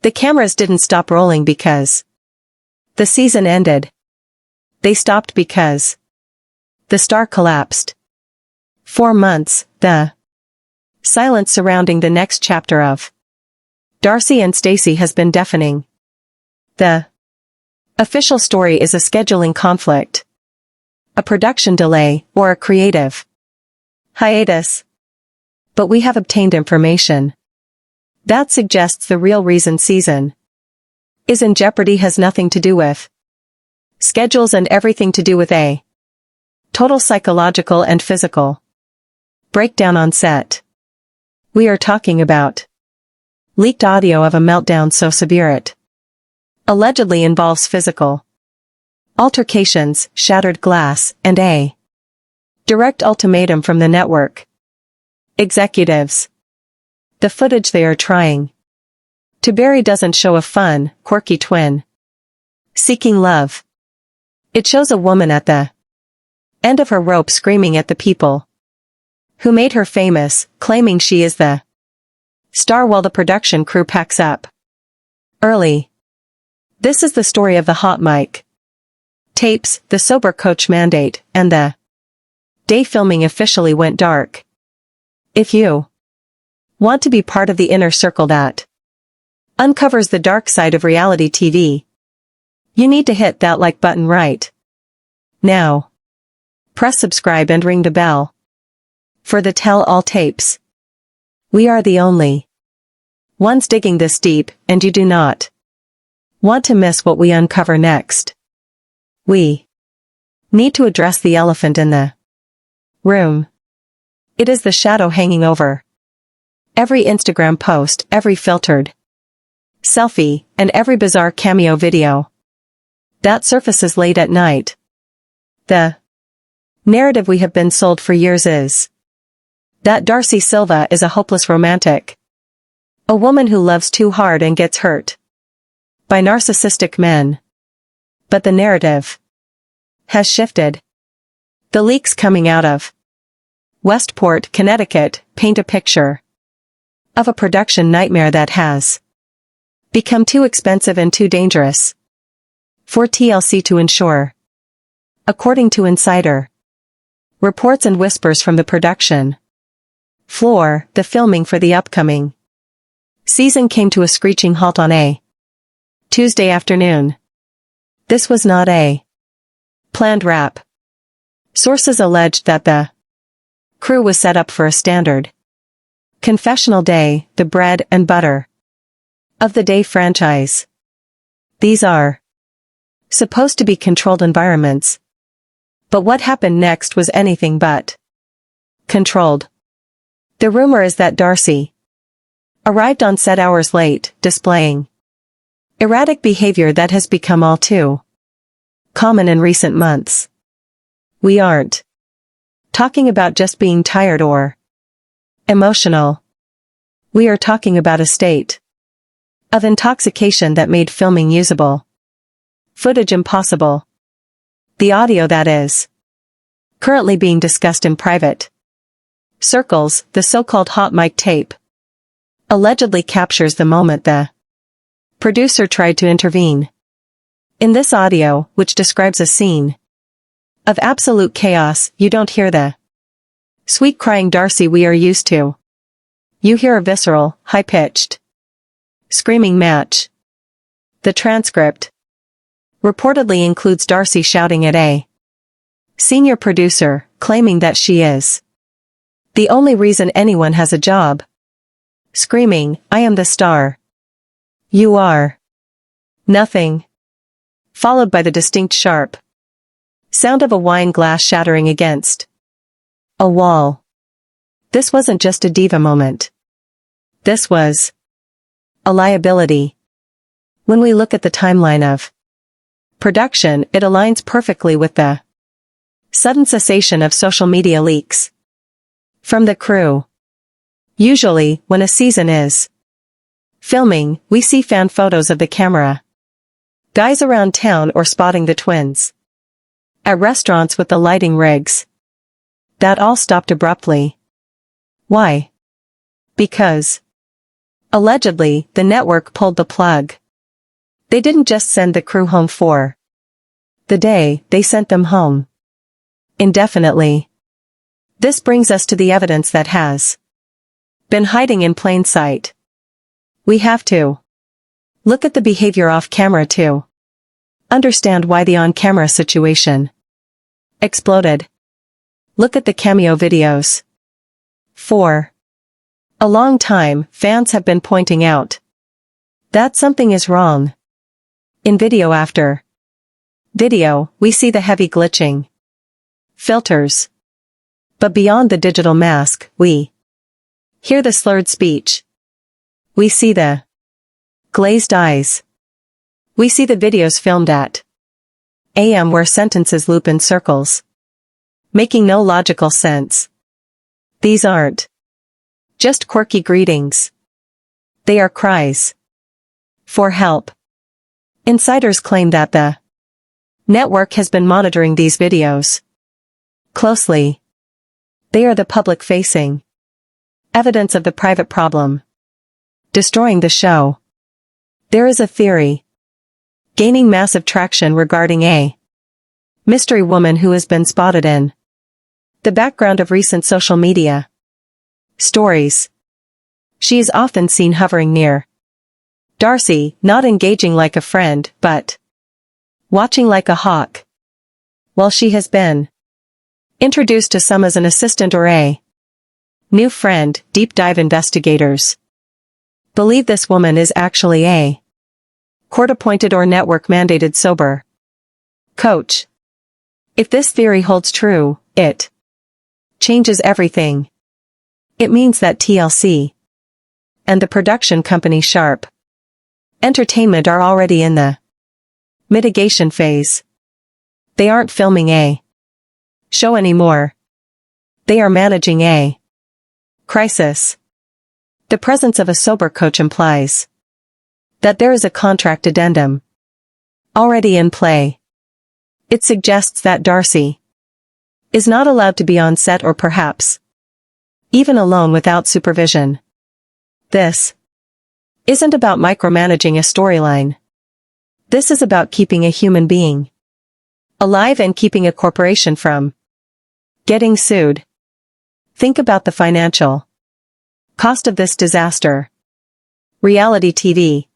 The cameras didn't stop rolling because the season ended. They stopped because the star collapsed. 4 months, the silence surrounding the next chapter of Darcey and Stacey has been deafening. The official story is a scheduling conflict, a production delay, or a creative hiatus. But we have obtained information that suggests the real reason season is in jeopardy has nothing to do with schedules and everything to do with a total psychological and physical breakdown on set. We are talking about leaked audio of a meltdown so severe it allegedly involves physical altercations, shattered glass, and a direct ultimatum from the network executives. The footage they are trying to bury doesn't show a fun, quirky twin seeking love. It shows a woman at the end of her rope screaming at the people who made her famous, claiming she is the star while the production crew packs up early. This is the story of the hot mic tapes, the sober coach mandate, and the day filming officially went dark. If you want to be part of the inner circle that uncovers the dark side of reality TV, you need to hit that like button right now. Press subscribe and ring the bell for the tell-all tapes. We are the only ones digging this deep, and you do not want to miss what we uncover next. We need to address the elephant in the room. It is the shadow hanging over every Instagram post, every filtered selfie, and every bizarre cameo video that surfaces late at night. The narrative we have been sold for years is that Darcey Silva is a hopeless romantic, a woman who loves too hard and gets hurt by narcissistic men. But the narrative has shifted. The leaks coming out of Westport, Connecticut, paint a picture of a production nightmare that has become too expensive and too dangerous for TLC to ensure. According to insider reports and whispers from the production floor, the filming for the upcoming season came to a screeching halt on a Tuesday afternoon. This was not a planned wrap. Sources alleged that the crew was set up for a standard confessional day, the bread and butter of the day franchise. These are supposed to be controlled environments. But what happened next was anything but controlled. The rumor is that Darcey arrived on set hours late, displaying erratic behavior that has become all too common in recent months. We aren't talking about just being tired or emotional. We are talking about a state of intoxication that made filming usable footage impossible. The audio that is currently being discussed in private circles, the so-called hot mic tape, allegedly captures the moment the producer tried to intervene. In this audio, which describes a scene of absolute chaos, you don't hear the sweet crying Darcey we are used to. You hear a visceral, high-pitched screaming match. The transcript reportedly includes Darcey shouting at a senior producer, claiming that she is the only reason anyone has a job. Screaming, "I am the star. You are nothing." Followed by the distinct sharp sound of a wine glass shattering against a wall. This wasn't just a diva moment. This was a liability. When we look at the timeline of production, it aligns perfectly with the sudden cessation of social media leaks from the crew. Usually, when a season is filming, we see fan photos of the camera guys around town or spotting the twins at restaurants with the lighting rigs. That all stopped abruptly. Why? Because Allegedly, the network pulled the plug. They didn't just send the crew home for the day, they sent them home indefinitely. This brings us to the evidence that has been hiding in plain sight. We have to look at the behavior off camera to understand why the on-camera situation exploded. Look at the cameo videos. For a long time, fans have been pointing out that something is wrong. In video after video, we see the heavy glitching filters. But beyond the digital mask, we hear the slurred speech. We see the glazed eyes. We see the videos filmed at AM where sentences loop in circles, making no logical sense. These aren't just quirky greetings. They are cries for help. Insiders claim that the network has been monitoring these videos closely. They are the public-facing evidence of the private problem destroying the show. There is a theory gaining massive traction regarding a mystery woman who has been spotted in the background of recent social media stories. She is often seen hovering near Darcey, not engaging like a friend, but watching like a hawk. While she has been introduced to some as an assistant or a new friend, deep dive investigators believe this woman is actually a court-appointed or network-mandated sober coach. If this theory holds true, it changes everything. It means that TLC and the production company Sharp Entertainment are already in the mitigation phase. They aren't filming a show anymore. They are managing a crisis. The presence of a sober coach implies that there is a contract addendum already in play. It suggests that Darcey is not allowed to be on set or perhaps even alone without supervision. This isn't about micromanaging a storyline. This is about keeping a human being alive and keeping a corporation from getting sued. Think about the financial cost of this disaster. Reality TV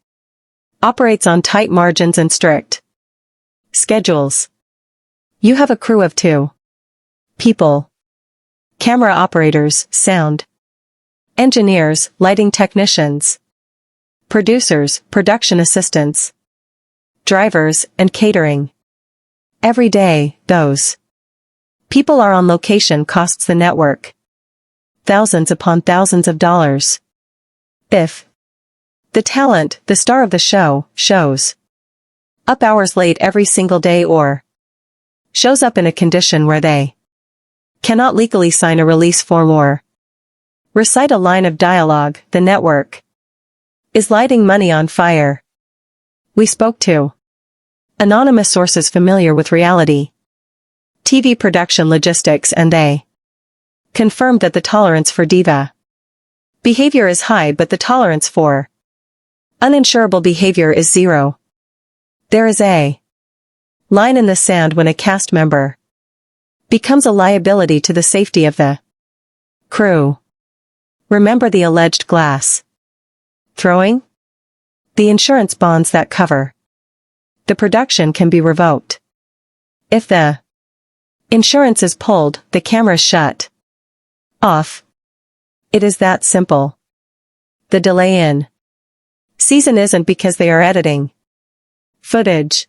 operates on tight margins and strict schedules. You have a crew of 2 people: camera operators, sound engineers, lighting technicians, producers, production assistants, drivers, and catering. Every day, those people are on location costs the network thousands upon thousands of dollars. If the talent, the star of the show, shows up hours late every single day or shows up in a condition where they cannot legally sign a release form or recite a line of dialogue, the network is lighting money on fire. We spoke to anonymous sources familiar with reality TV production logistics, and they confirmed that the tolerance for diva behavior is high, but the tolerance for uninsurable behavior is 0. There is a line in the sand when a cast member becomes a liability to the safety of the crew. Remember the alleged glass throwing? The insurance bonds that cover the production can be revoked. If the insurance is pulled, the cameras shut off. It is that simple. The delay in season isn't because they are editing footage.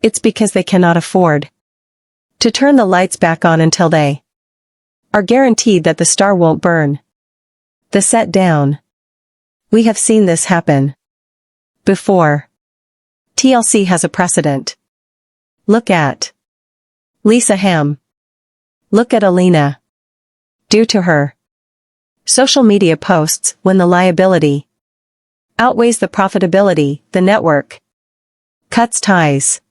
It's because they cannot afford to turn the lights back on until they are guaranteed that the star won't burn the set down. We have seen this happen before. TLC has a precedent. Look at Lisa Ham. Look at Alina. Due to her social media posts, when the liability outweighs the profitability, the network cuts ties.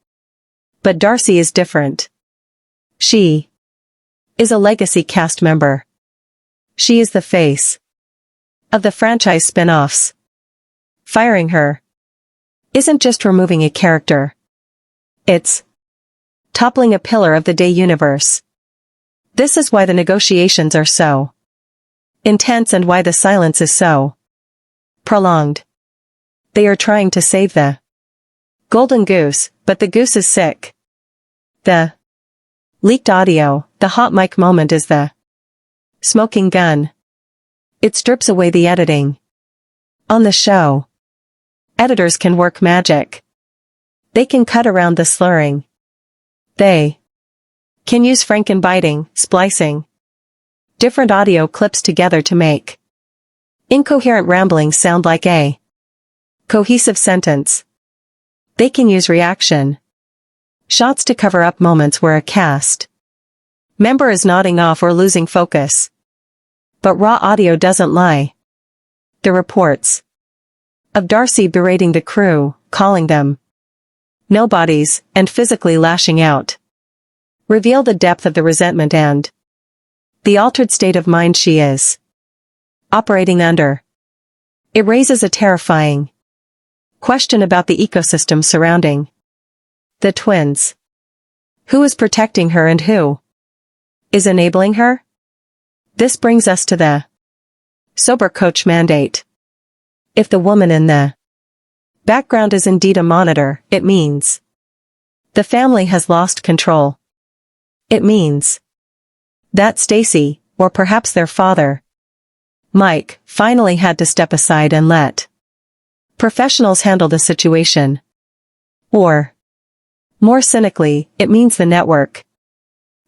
But Darcey is different. She is a legacy cast member. She is the face of the franchise spin-offs. Firing her isn't just removing a character. It's toppling a pillar of the day universe. This is why the negotiations are so intense and why the silence is so prolonged. They are trying to save the golden goose, but the goose is sick. The leaked audio, the hot mic moment is the smoking gun. It strips away the editing. On the show, editors can work magic. They can cut around the slurring. They can use frankenbiting, splicing different audio clips together to make incoherent ramblings sound like a cohesive sentence. They can use reaction shots to cover up moments where a cast member is nodding off or losing focus. But raw audio doesn't lie. The reports of Darcey berating the crew, calling them nobodies, and physically lashing out reveal the depth of the resentment and the altered state of mind she is operating under. It raises a terrifying question about the ecosystem surrounding the twins. Who is protecting her and who is enabling her? This brings us to the sober coach mandate. If the woman in the background is indeed a monitor, it means the family has lost control. It means that Stacey, or perhaps their father, Mike, finally had to step aside and let professionals handle the situation. Or, more cynically, it means the network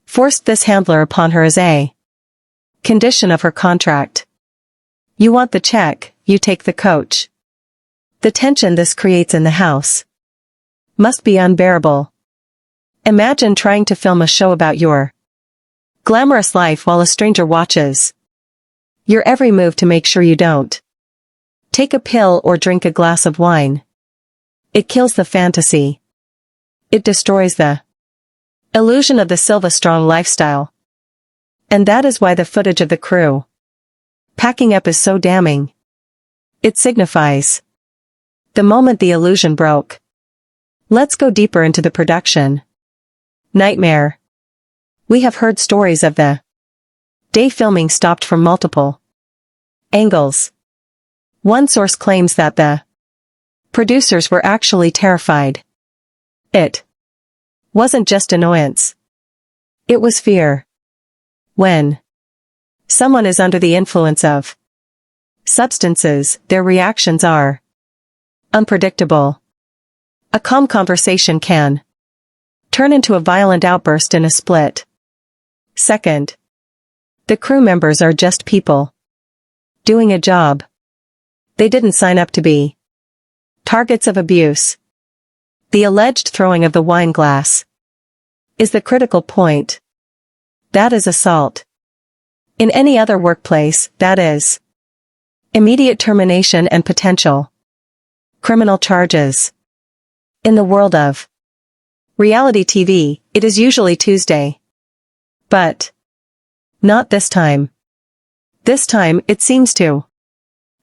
forced this handler upon her as a condition of her contract. You want the check, you take the coach. The tension this creates in the house must be unbearable. Imagine trying to film a show about your glamorous life while a stranger watches your every move to make sure you don't take a pill or drink a glass of wine. It kills the fantasy. It destroys the illusion of the Silva strong lifestyle. And that is why the footage of the crew packing up is so damning. It signifies the moment the illusion broke. Let's go deeper into the production nightmare. We have heard stories of the day filming stopped from multiple angles. One source claims that the producers were actually terrified. It wasn't just annoyance. It was fear. When someone is under the influence of substances, their reactions are unpredictable. A calm conversation can turn into a violent outburst in a split second. The crew members are just people doing a job. They didn't sign up to be targets of abuse. The alleged throwing of the wine glass is the critical point. That is assault. In any other workplace, that is immediate termination and potential criminal charges. In the world of reality TV, it is usually Tuesday. But not this time. This time, it seems to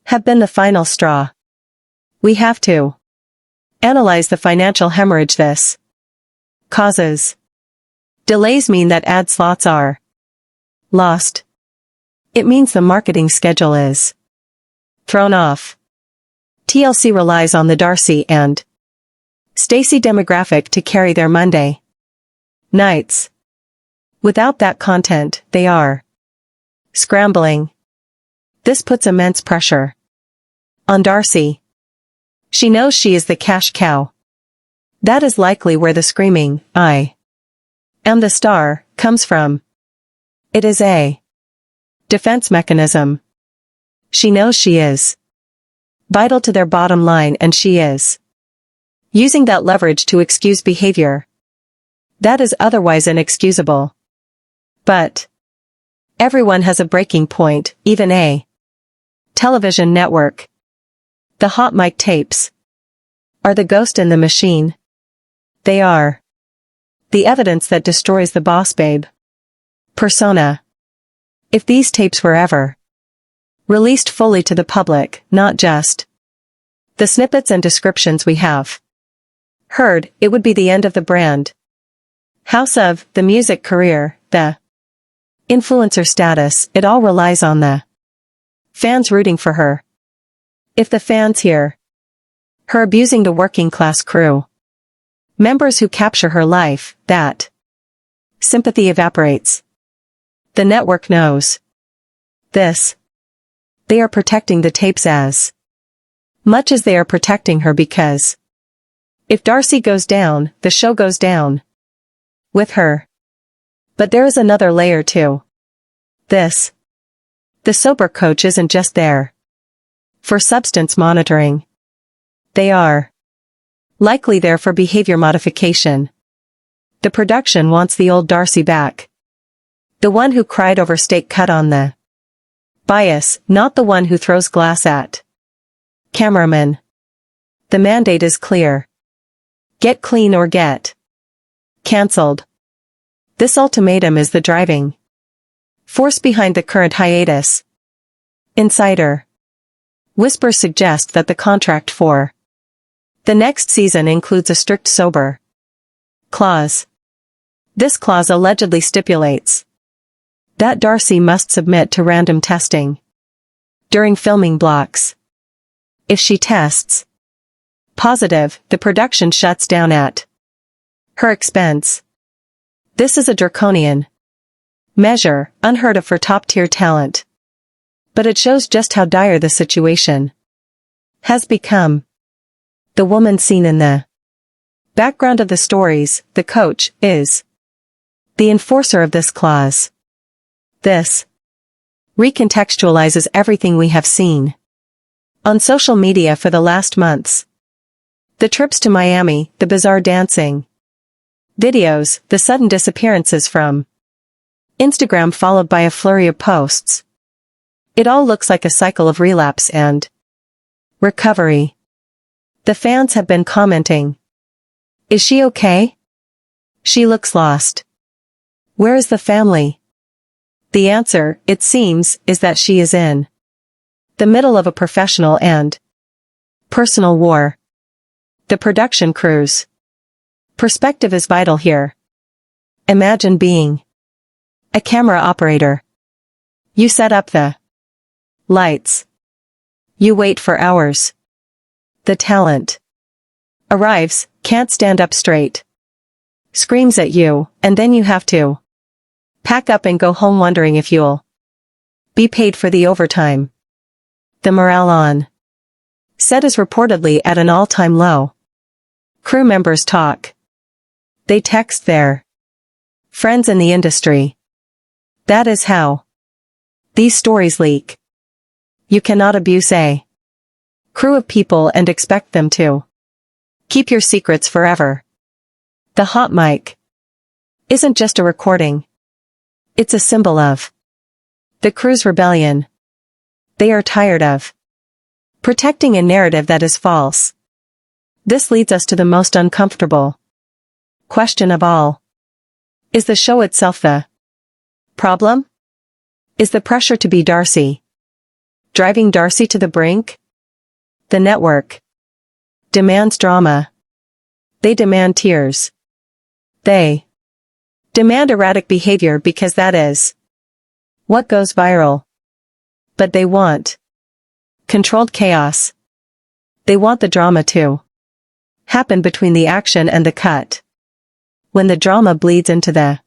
have been the final straw. We have to analyze the financial hemorrhage this causes. Delays mean that ad slots are lost. It means the marketing schedule is thrown off. TLC relies on the Darcey and Stacey demographic to carry their Monday nights. Without that content, they are scrambling. This puts immense pressure on Darcey. She knows she is the cash cow. That is likely where the screaming, "I am the star," comes from. It is a defense mechanism. She knows she is vital to their bottom line and she is using that leverage to excuse behavior that is otherwise inexcusable. But everyone has a breaking point, even a television network. The hot mic tapes are the ghost in the machine. They are the evidence that destroys the boss babe persona. If these tapes were ever released fully to the public, not just The snippets and descriptions we have heard, it would be the end of the brand. House of, the music career, the influencer status, it all relies on the fans rooting for her. If the fans hear her abusing the working class crew members who capture her life, that sympathy evaporates. The network knows this. They are protecting the tapes as much as they are protecting her, because if Darcey goes down, the show goes down with her. But there is another layer to this. The sober coach isn't just there for substance monitoring. They are likely there for behavior modification. The production wants the old Darcey back. The one who cried over steak cut on the bias, not the one who throws glass at cameramen. The mandate is clear. Get clean or get cancelled. This ultimatum is the driving force behind the current hiatus. Insider whispers suggest that the contract for the next season includes a strict sober clause. This clause allegedly stipulates that Darcey must submit to random testing during filming blocks. If she tests positive, the production shuts down at her expense. This is a draconian measure, unheard of for top-tier talent. But it shows just how dire the situation has become. The woman seen in the background of the stories, the coach, is the enforcer of this clause. This recontextualizes everything we have seen on social media for the last months. The trips to Miami, the bizarre dancing videos, the sudden disappearances from Instagram followed by a flurry of posts. It all looks like a cycle of relapse and recovery. The fans have been commenting. Is she okay? She looks lost. Where is the family? The answer, it seems, is that she is in the middle of a professional and personal war. The production crew's perspective is vital here. Imagine being a camera operator. You set up the lights. You wait for hours. The talent arrives, can't stand up straight, screams at you, and then you have to pack up and go home wondering if you'll be paid for the overtime. The morale on set is reportedly at an all-time low. Crew members talk. They text their friends in the industry. That is how these stories leak. You cannot abuse a crew of people and expect them to keep your secrets forever. The hot mic isn't just a recording. It's a symbol of the crew's rebellion. They are tired of protecting a narrative that is false. This leads us to the most uncomfortable question of all. Is the show itself the problem? Is the pressure to be Darcey driving Darcey to the brink? The network demands drama. They demand tears. They demand erratic behavior because that is what goes viral. But they want controlled chaos. They want the drama to happen between the action and the cut. When the drama bleeds into the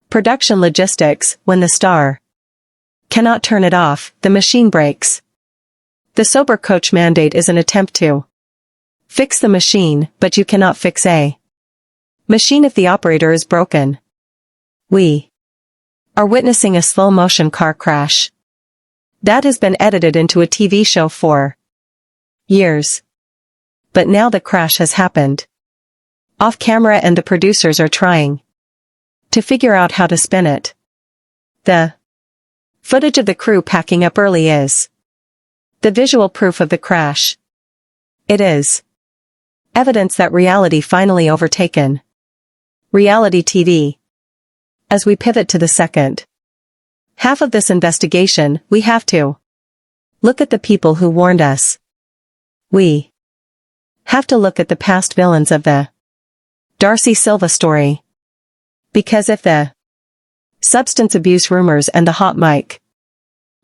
production logistics, when the star cannot turn it off, the machine breaks. The sober coach mandate is an attempt to fix the machine, but you cannot fix a machine if the operator is broken. We are witnessing a slow-motion car crash that has been edited into a TV show for years. But now the crash has happened off camera and the producers are trying to figure out how to spin it. The footage of the crew packing up early is the visual proof of the crash. It is evidence that reality finally overtaken reality TV. As we pivot to the second half of this investigation, we have to look at the people who warned us. We have to look at the past villains of the Darcey Silva story. Because if the substance abuse rumors and the hot mic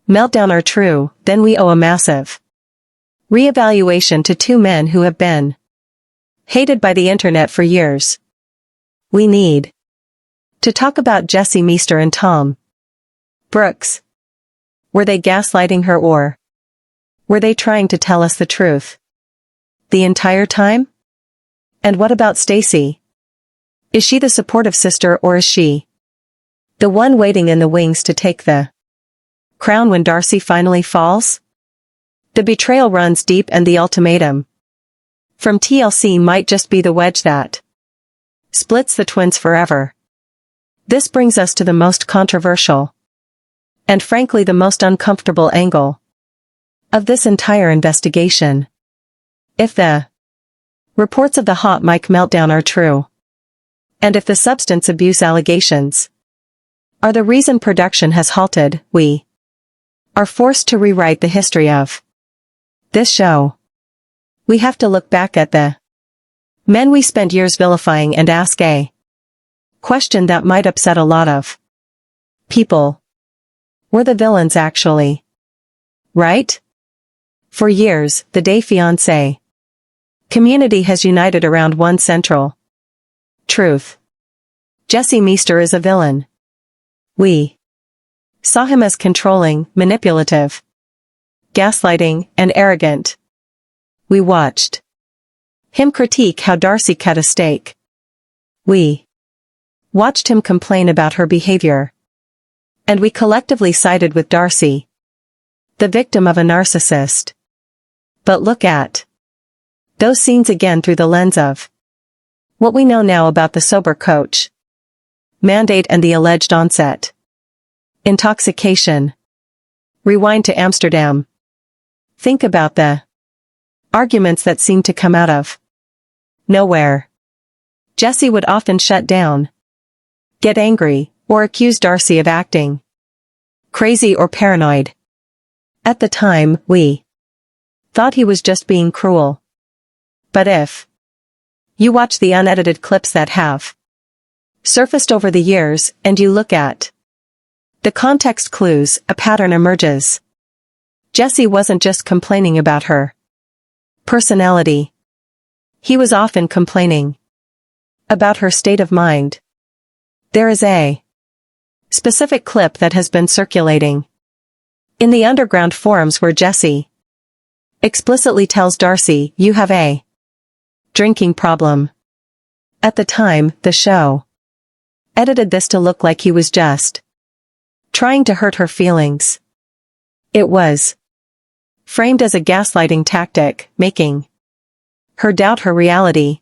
meltdown are true, then we owe a massive reevaluation to two men who have been hated by the internet for years. We need to talk about Jesse, Meester and Tom Brooks. Were they gaslighting her, or were they trying to tell us the truth the entire time? And what about Stacey? Is she the supportive sister, or is she the one waiting in the wings to take the crown when Darcey finally falls? The betrayal runs deep, and the ultimatum from TLC might just be the wedge that splits the twins forever. This brings us to the most controversial and frankly the most uncomfortable angle of this entire investigation. If the reports of the hot mic meltdown are true, and if the substance abuse allegations are the reason production has halted, we are forced to rewrite the history of this show. We have to look back at the men we spent years vilifying and ask a question that might upset a lot of people. Were the villains actually right? For years, the Fiancé community has united around one central truth. Jesse Meester is a villain. We saw him as controlling, manipulative, gaslighting, and arrogant. We watched him critique how Darcey cut a steak. We watched him complain about her behavior. And we collectively sided with Darcey, the victim of a narcissist. But look at those scenes again through the lens of what we know now about the sober coach mandate and the alleged onset intoxication. Rewind to Amsterdam. Think about the arguments that seemed to come out of nowhere. Jesse would often shut down, get angry, or accuse Darcey of acting crazy or paranoid. At the time, we thought he was just being cruel. But if you watch the unedited clips that have surfaced over the years, and you look at the context clues, a pattern emerges. Jesse wasn't just complaining about her personality. He was often complaining about her state of mind. There is a specific clip that has been circulating in the underground forums where Jesse explicitly tells Darcey, "You have a drinking problem." At the time, the show edited this to look like he was just trying to hurt her feelings. It was framed as a gaslighting tactic, making her doubt her reality.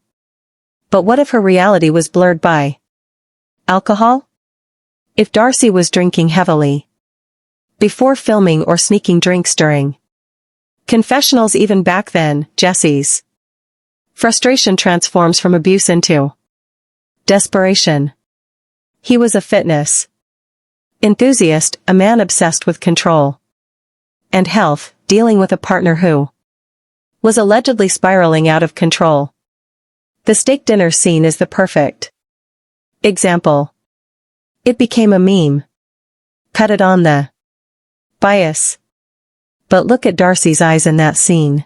But what if her reality was blurred by alcohol? If Darcey was drinking heavily before filming or sneaking drinks during confessionals even back then, Jesse's frustration transforms from abuse into desperation. He was a fitness enthusiast, a man obsessed with control and health, dealing with a partner who was allegedly spiraling out of control. The steak dinner scene is the perfect example. It became a meme. Cut it on the bias. But look at Darcey's eyes in that scene.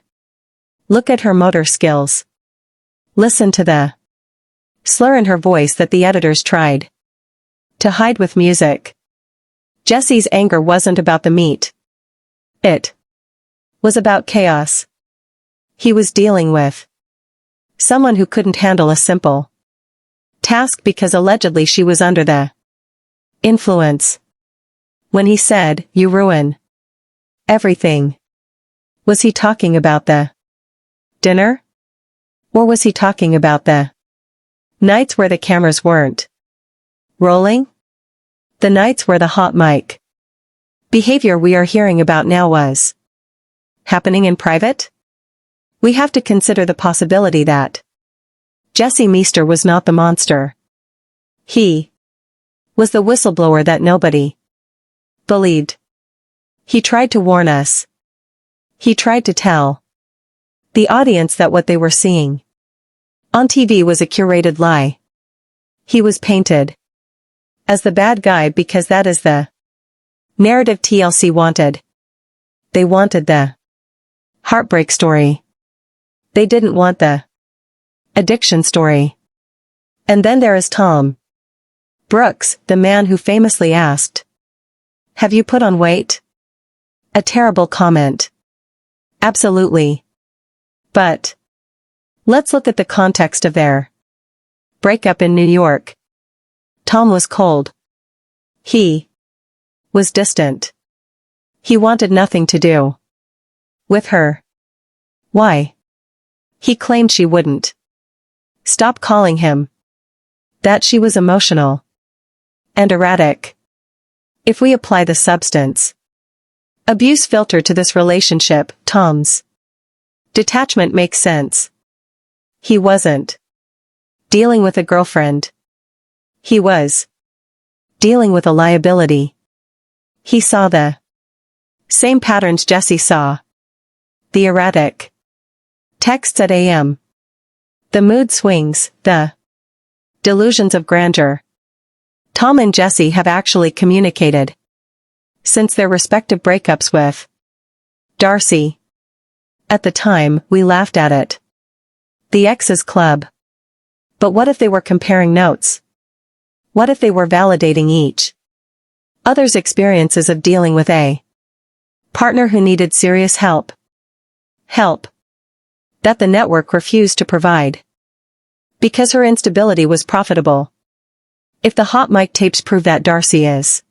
Look at her motor skills. Listen to the slur in her voice that the editors tried to hide with music. Jesse's anger wasn't about the meat. It was about chaos. He was dealing with someone who couldn't handle a simple task because allegedly she was under the influence. When he said, "You ruin everything," was he talking about the dinner? Or was he talking about the nights where the cameras weren't rolling? The nights where the hot mic behavior we are hearing about now was happening in private? We have to consider the possibility that Jesse Meester was not the monster. He was the whistleblower that nobody believed. He tried to warn us. He tried to tell The audience that what they were seeing on TV was a curated lie. He was painted as the bad guy because that is the narrative TLC wanted. They wanted the heartbreak story. They didn't want the addiction story. And then there is Tom Brooks, the man who famously asked, "Have you put on weight?" A terrible comment. Absolutely. But let's look at the context of their breakup in New York. Tom was cold. He was distant. He wanted nothing to do with her. Why? He claimed she wouldn't stop calling him. That she was emotional and erratic. If we apply the substance abuse filter to this relationship, Tom's detachment makes sense. He wasn't dealing with a girlfriend. He was dealing with a liability. He saw the same patterns Jesse saw. The erratic texts at AM. The mood swings, the delusions of grandeur. Tom and Jesse have actually communicated since their respective breakups with Darcey. At the time, we laughed at it. The exes club. But what if they were comparing notes? What if they were validating each other's experiences of dealing with a partner who needed serious help? Help that the network refused to provide because her instability was profitable. If the hot mic tapes prove that Darcey is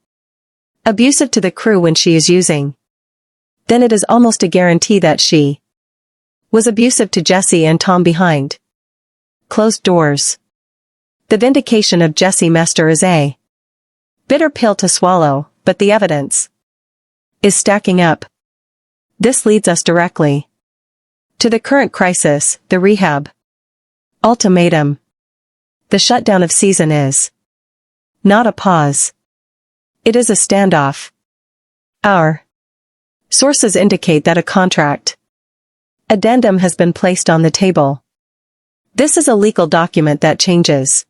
abusive to the crew when she is using, then it is almost a guarantee that she was abusive to Jesse and Tom behind closed doors. The vindication of Jesse Meester is a bitter pill to swallow, but the evidence is stacking up. This leads us directly to the current crisis, the rehab ultimatum. The shutdown of season is not a pause. It is a standoff. Our sources indicate that a contract addendum has been placed on the table. This is a legal document that changes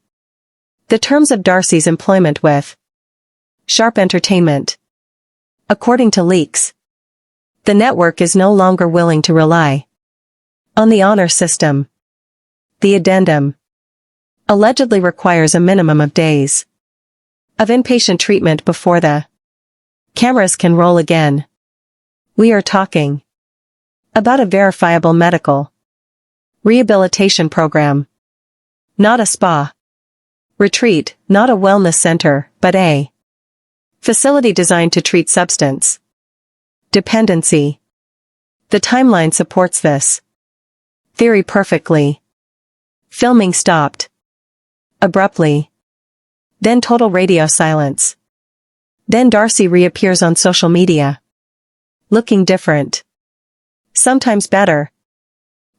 the terms of Darcey's employment with Sharp Entertainment. According to leaks, the network is no longer willing to rely on the honor system. The addendum allegedly requires a minimum of days of inpatient treatment before the cameras can roll again. We are talking about a verifiable medical rehabilitation program. Not a spa retreat, not a wellness center, but a facility designed to treat substance dependency. The timeline supports this theory perfectly. Filming stopped abruptly. Then total radio silence. Then Darcey reappears on social media, looking different. Sometimes better.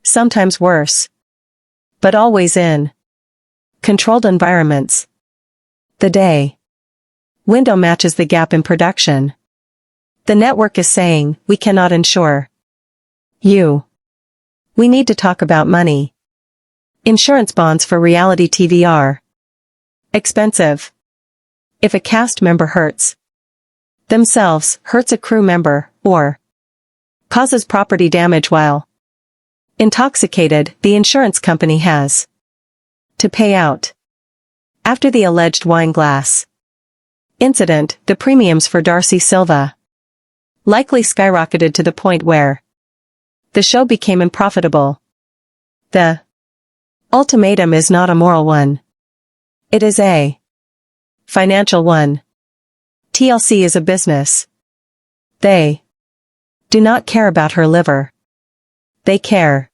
Sometimes worse. But always in controlled environments. The day window matches the gap in production. The network is saying, we cannot insure you. We need to talk about money. Insurance bonds for reality TV are expensive. If a cast member hurts themselves, hurts a crew member, or causes property damage while intoxicated, the insurance company has to pay out. After the alleged wine glass incident, the premiums for Darcey Silva likely skyrocketed to the point where the show became unprofitable. The ultimatum is not a moral one. It is a financial one. TLC is a business. They do not care about her liver. They care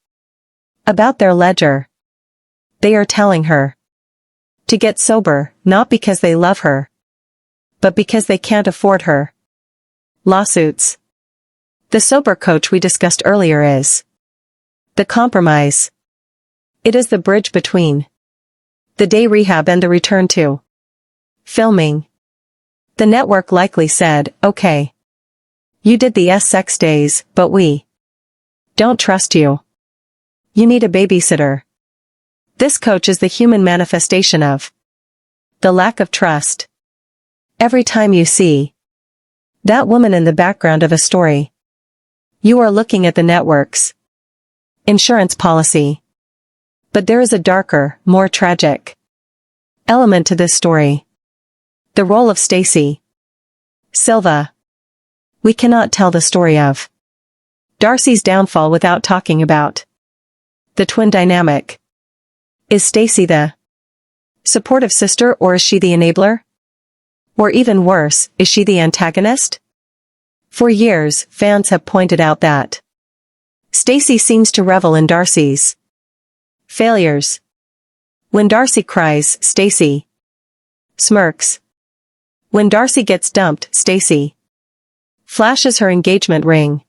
about their ledger. They are telling her to get sober, not because they love her, but because they can't afford her. Lawsuits. The sober coach we discussed earlier is the compromise. It is the bridge between the day rehab and the return to filming. The network likely said, okay, you did the sex days, but we don't trust you. You need a babysitter. This coach is the human manifestation of the lack of trust. Every time you see that woman in the background of a story, you are looking at the network's insurance policy. But there is a darker, more tragic element to this story. The role of Stacey Silva. We cannot tell the story of Darcey's downfall without talking about the twin dynamic. Is Stacey the supportive sister, or is she the enabler? Or even worse, is she the antagonist? For years, fans have pointed out that Stacey seems to revel in Darcey's failures. When Darcey cries, Stacey smirks. When Darcey gets dumped, Stacey flashes her engagement ring.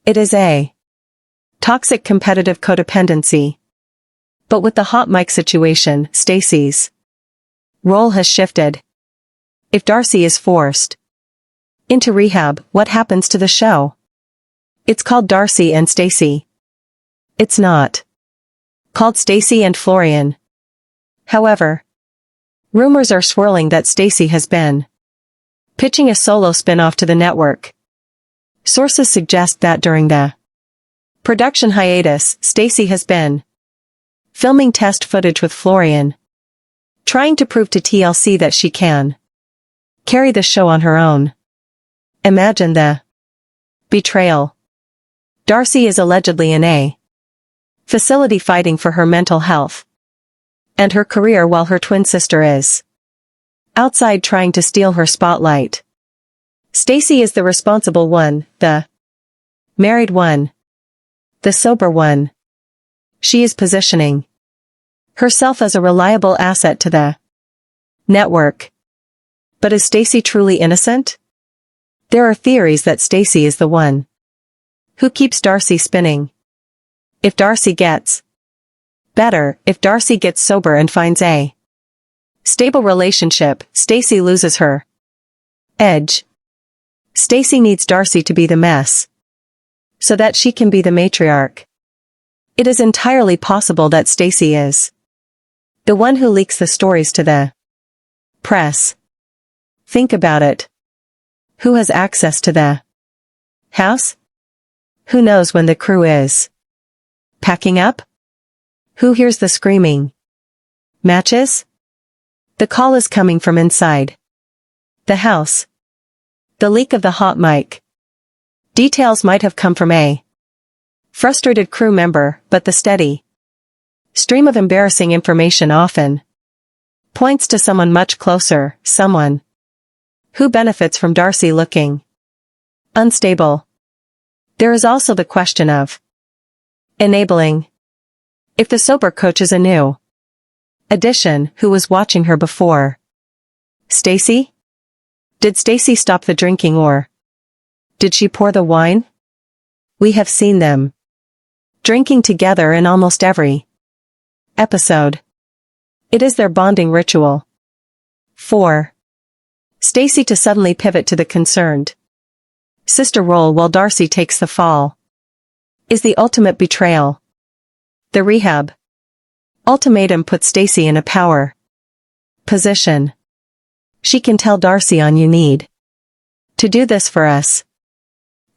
It is a toxic competitive codependency. But with the hot mic situation, Stacey's role has shifted. If Darcey is forced into rehab, what happens to the show? It's called Darcey and Stacey. It's not called Stacey and Florian. However, rumors are swirling that Stacey has been pitching a solo spin-off to the network. Sources suggest that during the production hiatus, Stacey has been filming test footage with Florian, trying to prove to TLC that she can carry the show on her own. Imagine the betrayal. Darcey is allegedly in a facility fighting for her mental health and her career, while her twin sister is outside trying to steal her spotlight. Stacey is the responsible one, the married one, the sober one. She is positioning herself as a reliable asset to the network. But is Stacey truly innocent? There are theories that Stacey is the one who keeps Darcey spinning. If Darcey gets better, if Darcey gets sober and finds a stable relationship, Stacey loses her edge. Stacey needs Darcey to be the mess so that she can be the matriarch. It is entirely possible that Stacey is the one who leaks the stories to the press. Think about it. Who has access to the house? Who knows when the crew is packing up? Who hears the screaming matches? The call is coming from inside the house. The leak of the hot mic details might have come from a frustrated crew member, but the steady stream of embarrassing information often points to someone much closer, someone who benefits from Darcey looking unstable. There is also the question of enabling. If the sober coach is a new addition, who was watching her before? Stacey? Did Stacey stop the drinking, or did she pour the wine? We have seen them drinking together in almost every episode. It is their bonding ritual. For Stacey to suddenly pivot to the concerned sister role while Darcey takes the fall is the ultimate betrayal. The rehab ultimatum puts Stacey in a power position. She can tell Darcey on, you need to do this for us.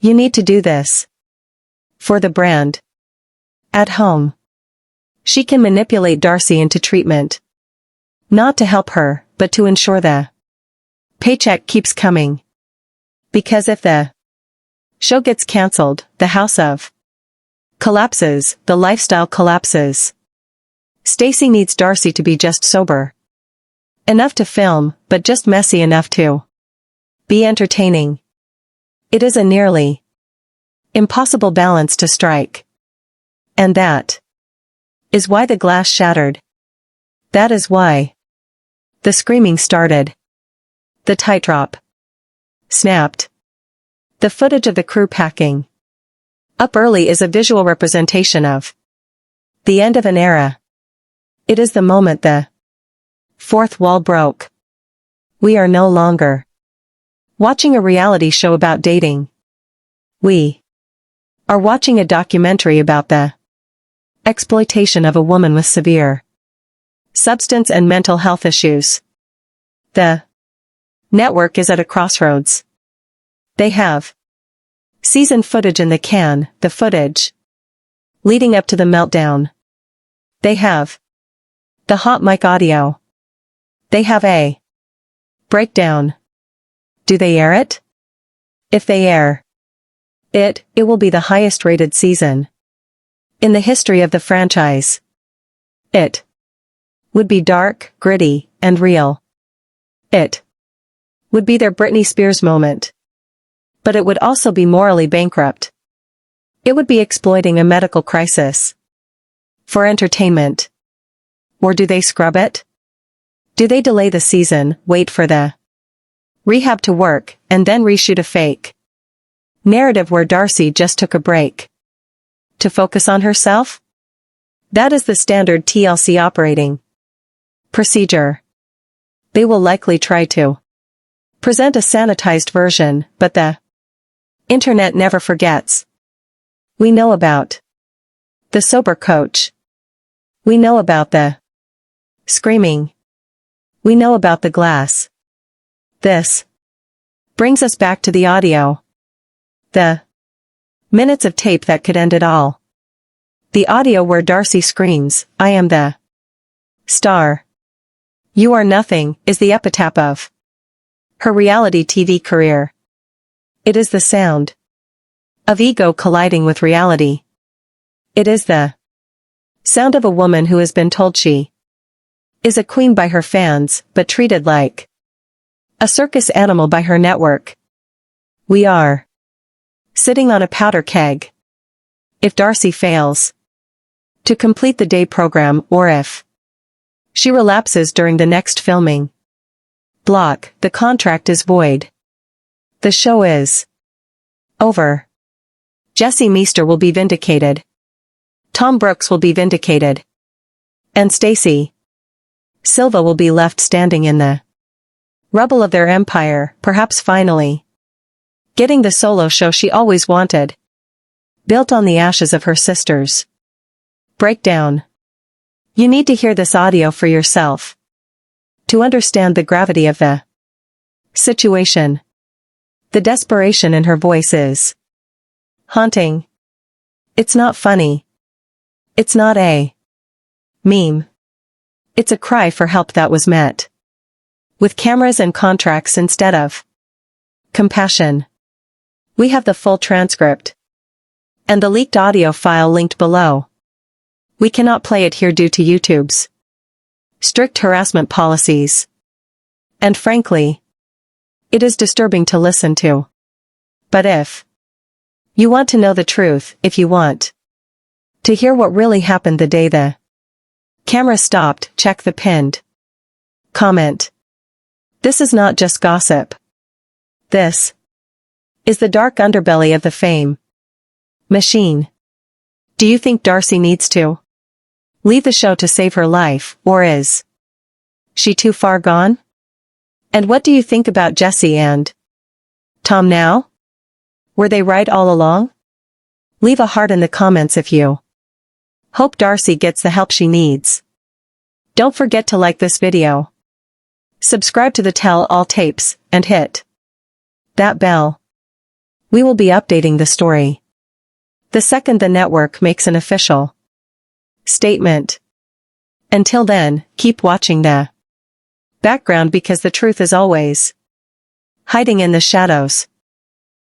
You need to do this for the brand. At home, she can manipulate Darcey into treatment, not to help her, but to ensure the paycheck keeps coming. Because if the show gets cancelled, the house of collapses, the lifestyle collapses. Stacey needs Darcey to be just sober enough to film, but just messy enough to be entertaining. It is a nearly impossible balance to strike. And that is why the glass shattered. That is why the screaming started. The tightrope snapped. The footage of the crew packing up early is a visual representation of the end of an era. It is the moment the fourth wall broke. We are no longer watching a reality show about dating. We are watching a documentary about the exploitation of a woman with severe substance and mental health issues. The network is at a crossroads. They have season footage in the can, the footage leading up to the meltdown. They have the hot mic audio. They have a breakdown. Do they air it? If they air it, it will be the highest rated season in the history of the franchise. It would be dark, gritty, and real. It would be their Britney Spears moment. But it would also be morally bankrupt. It would be exploiting a medical crisis for entertainment. Or do they scrub it? Do they delay the season, wait for the rehab to work, and then reshoot a fake narrative where Darcey just took a break to focus on herself? That is the standard TLC operating procedure. They will likely try to present a sanitized version, but the internet never forgets. We know about the sober coach. We know about the screaming. We know about the glass. This brings us back to the audio. The minutes of tape that could end it all. The audio where Darcey screams, "I am the star. You are nothing," is the epitaph of her reality TV career. It is the sound of ego colliding with reality. It is the sound of a woman who has been told she is a queen by her fans, but treated like a circus animal by her network. We are sitting on a powder keg. If Darcey fails to complete the day program, or if she relapses during the next filming block, the contract is void. The show is over. Jesse Meester will be vindicated. Tom Brooks will be vindicated. And Stacey Silva will be left standing in the rubble of their empire, perhaps finally getting the solo show she always wanted, built on the ashes of her sisters. Breakdown. You need to hear this audio for yourself to understand the gravity of the situation. The desperation in her voice is haunting. It's not funny. It's not a meme. It's a cry for help that was met with cameras and contracts instead of compassion. We have the full transcript and the leaked audio file linked below. We cannot play it here due to YouTube's strict harassment policies. And frankly, it is disturbing to listen to. But if you want to know the truth, if you want to hear what really happened the day the camera stopped, check the pinned comment. This is not just gossip. This is the dark underbelly of the fame machine. Do you think Darcey needs to leave the show to save her life, or is she too far gone? And what do you think about Jesse and Tom now? Were they right all along? Leave a heart in the comments if you hope Darcey gets the help she needs. Don't forget to like this video, subscribe to the Tell All Tapes, and hit that bell. We will be updating the story the second the network makes an official statement. Until then, keep watching the background because the truth is always hiding in the shadows.